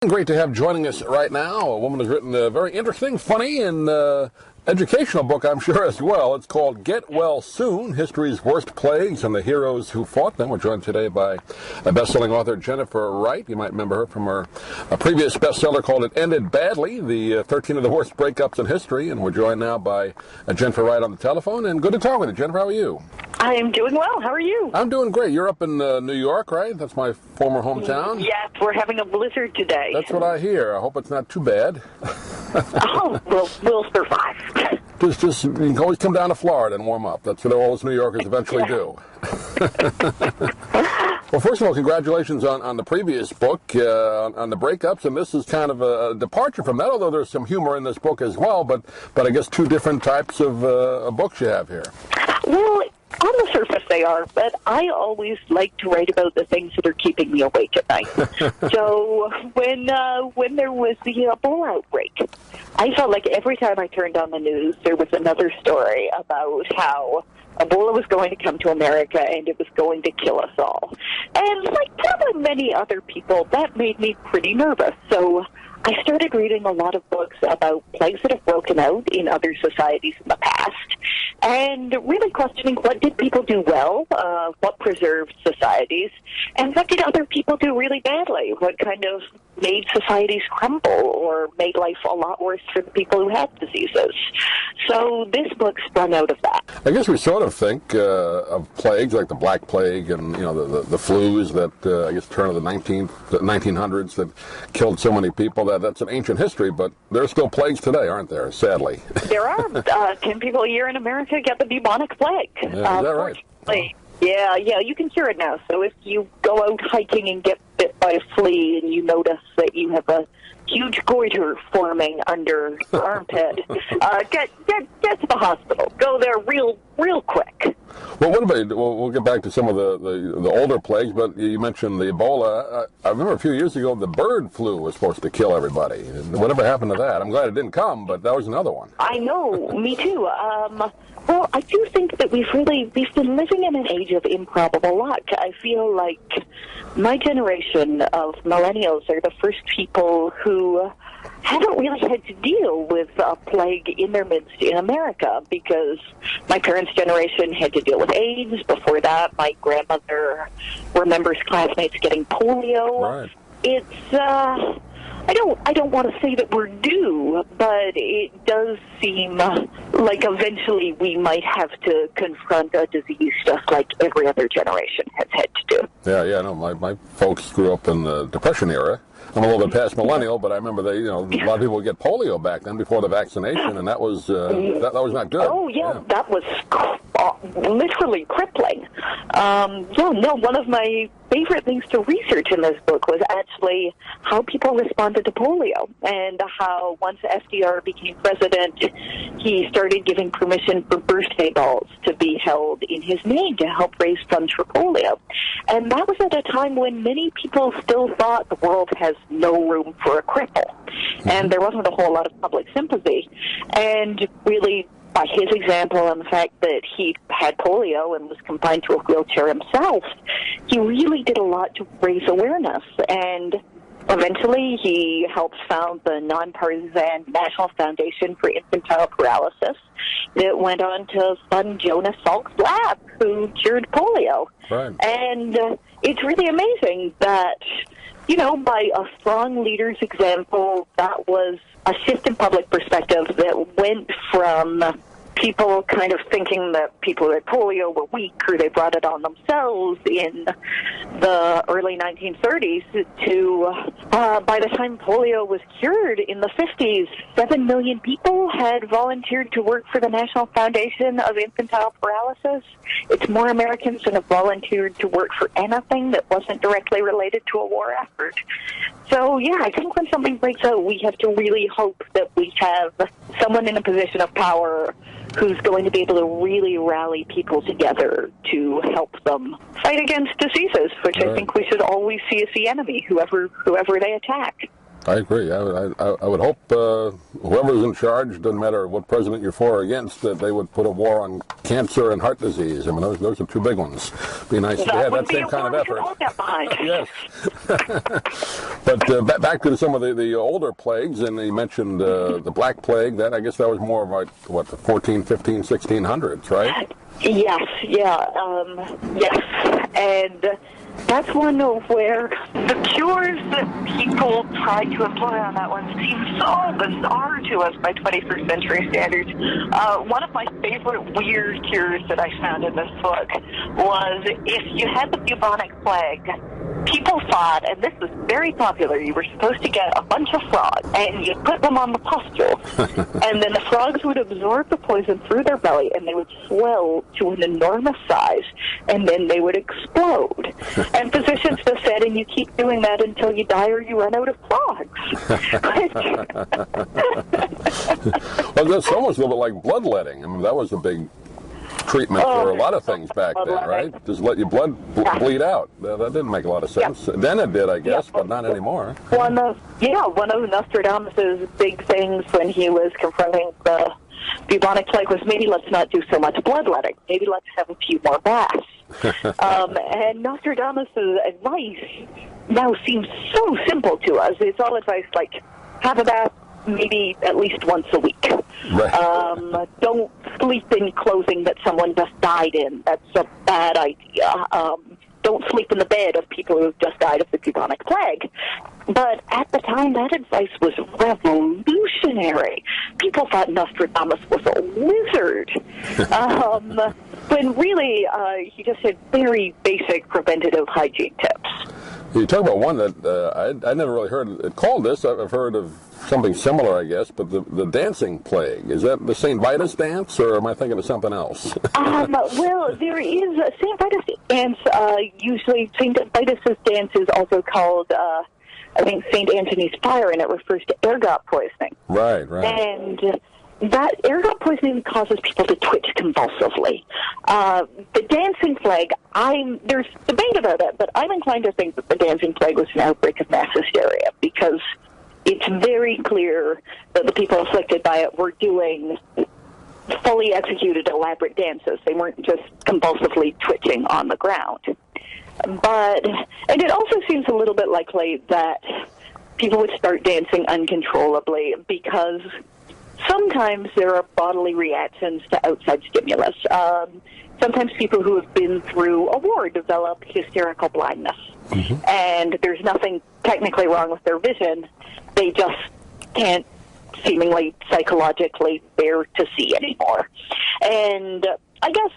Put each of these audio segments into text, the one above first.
Great to have joining us right now a woman who's written a very interesting, funny, and educational book, I'm sure, as well. It's called Get Well Soon, History's Worst Plagues and the Heroes Who Fought Them. We're joined today by a best-selling author, Jennifer Wright. You might remember her from her previous bestseller called It Ended Badly, the 13 of the Worst Breakups in History. And we're joined now by Jennifer Wright on the telephone. And good to talk with you. Jennifer, how are you? I am doing well. How are you? I'm doing great. You're up in New York, right? That's my former hometown. Yes, we're having a blizzard today. That's what I hear. I hope it's not too bad. Oh, we'll survive. Just you can always come down to Florida and warm up. That's what all us New Yorkers eventually do. Well, first of all, congratulations on the previous book, on the breakups, and this is kind of a departure from that, although there's some humor in this book as well, but I guess two different types of books you have here. Well, on the surface they are, but I always like to write about the things that are keeping me awake at night. So when there was the Ebola outbreak, I felt like every time I turned on the news, there was another story about how Ebola was going to come to America and it was going to kill us all. And like probably many other people, that made me pretty nervous. So I started reading a lot of books about plagues that have broken out in other societies in the past, and really questioning what did people do well, what preserved societies, and what did other people do really badly, what kind of made societies crumble or made life a lot worse for the people who had diseases. So this book sprung out of that. I guess we sort of think of plagues like the Black Plague and the flus that I guess turn of the 1900s that killed so many people. That's an ancient history, but there are still plagues today, aren't there? Sadly, there are 10 people a year in America get the Bubonic Plague. Yeah, is that right? Yeah, you can cure it now. So if you go out hiking and get bit by a flea and you notice that you have a huge goiter forming under your armpit, get to the hospital. Go there real quick. Well, what about, we'll get back to some of the older plagues, but you mentioned the Ebola. I remember a few years ago the bird flu was supposed to kill everybody. Whatever happened to that? I'm glad it didn't come, but that was another one. I know, me too. Well, I do think that we've been living in an age of improbable luck. I feel like my generation of millennials are the first people who haven't really had to deal with a plague in their midst in America, because my parents' generation had to deal with AIDS. Before that, my grandmother remembers classmates getting polio. Right. It's I don't want to say that we're due, but it does seem like eventually we might have to confront a disease just like every other generation has had to do. Yeah, no, my folks grew up in the Depression era. I'm a little bit past millennial, but I remember a lot of people would get polio back then before the vaccination, and that was that was not good. Oh yeah. That was literally crippling. One of my favorite things to research in this book was actually how people responded to polio, and how once FDR became president, he started giving permission for birthday balls to be held in his name to help raise funds for polio. And that was at a time when many people still thought the world has no room for a cripple, and there wasn't a whole lot of public sympathy. And really, by his example and the fact that he had polio and was confined to a wheelchair himself, he really did a lot to raise awareness. And eventually he helped found the nonpartisan National Foundation for Infantile Paralysis that went on to fund Jonas Salk's lab, who cured polio. Right. And it's really amazing that, by a strong leader's example, that was a shift in public perspective that went from people kind of thinking that people who had polio were weak or they brought it on themselves in the early 1930s to, by the time polio was cured in the 50s, 7 million people had volunteered to work for the National Foundation of Infantile Paralysis. It's more Americans than have volunteered to work for anything that wasn't directly related to a war effort. So, yeah, I think when something breaks out, we have to really hope that we have someone in a position of power who's going to be able to really rally people together to help them fight against diseases, which I think we should always see as the enemy, whoever they attack. I agree. I would hope whoever's in charge, doesn't matter what president you're for or against, that they would put a war on cancer and heart disease. I mean, those are two big ones. Be nice if they had that same kind of effort. Yes. But back to some of the older plagues, and you mentioned the Black Plague. That I guess that was more like, what, the 14, 15, 1600s, right? Yes, yes. And that's one where the cures that people tried to employ on that one seem so bizarre to us by 21st century standards. One of my favorite weird cures that I found in this book was if you had the bubonic plague, people thought, and this was very popular, you were supposed to get a bunch of frogs, and you'd put them on the pustule, and then the frogs would absorb the poison through their belly, and they would swell to an enormous size, and then they would explode. And physicians just said, and you keep doing that until you die or you run out of frogs. Well, that's almost a little bit like bloodletting. I mean, that was a big treatment for a lot of things back then, right? Just let your blood bleed out. That didn't make a lot of sense. Yeah. Then it did, I guess, but not anymore. One of Nostradamus' big things when he was confronting the bubonic plague was, maybe let's not do so much bloodletting. Maybe let's have a few more baths. And Nostradamus' advice now seems so simple to us. It's all advice like, have a bath maybe at least once a week. Right. Don't sleep in clothing that someone just died in. That's a bad idea. Don't sleep in the bed of people who have just died of the bubonic plague. But at the time, that advice was revolutionary. People thought Nostradamus was a wizard. When really, he just had very basic preventative hygiene tips. You talk about one that I never really heard it called this. I've heard of something similar, I guess, but the dancing plague. Is that the St. Vitus dance, or am I thinking of something else? Well, there is a St. Vitus dance. Usually St. Vitus's dance is also called, I think, St. Anthony's fire, and it refers to ergot poisoning. Right. And that ergot poisoning causes people to twitch convulsively. The dancing plague, there's debate about it, but I'm inclined to think that the dancing plague was an outbreak of mass hysteria, because it's very clear that the people afflicted by it were doing fully executed elaborate dances. They weren't just convulsively twitching on the ground. And it also seems a little bit likely that people would start dancing uncontrollably because sometimes there are bodily reactions to outside stimulus. Sometimes people who have been through a war develop hysterical blindness. Mm-hmm. And there's nothing technically wrong with their vision. They just can't seemingly psychologically bear to see anymore. And I guess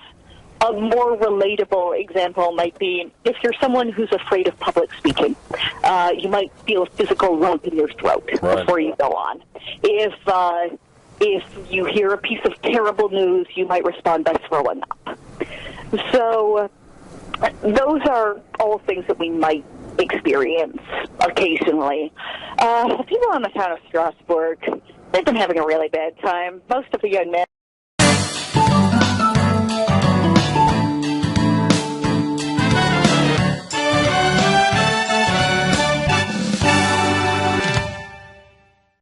a more relatable example might be if you're someone who's afraid of public speaking. You might feel a physical lump in your throat before you go on. If you hear a piece of terrible news, you might respond by throwing up. So those are all things that we might experience occasionally. The people in the town of Strasbourg, they've been having a really bad time. Most of the young men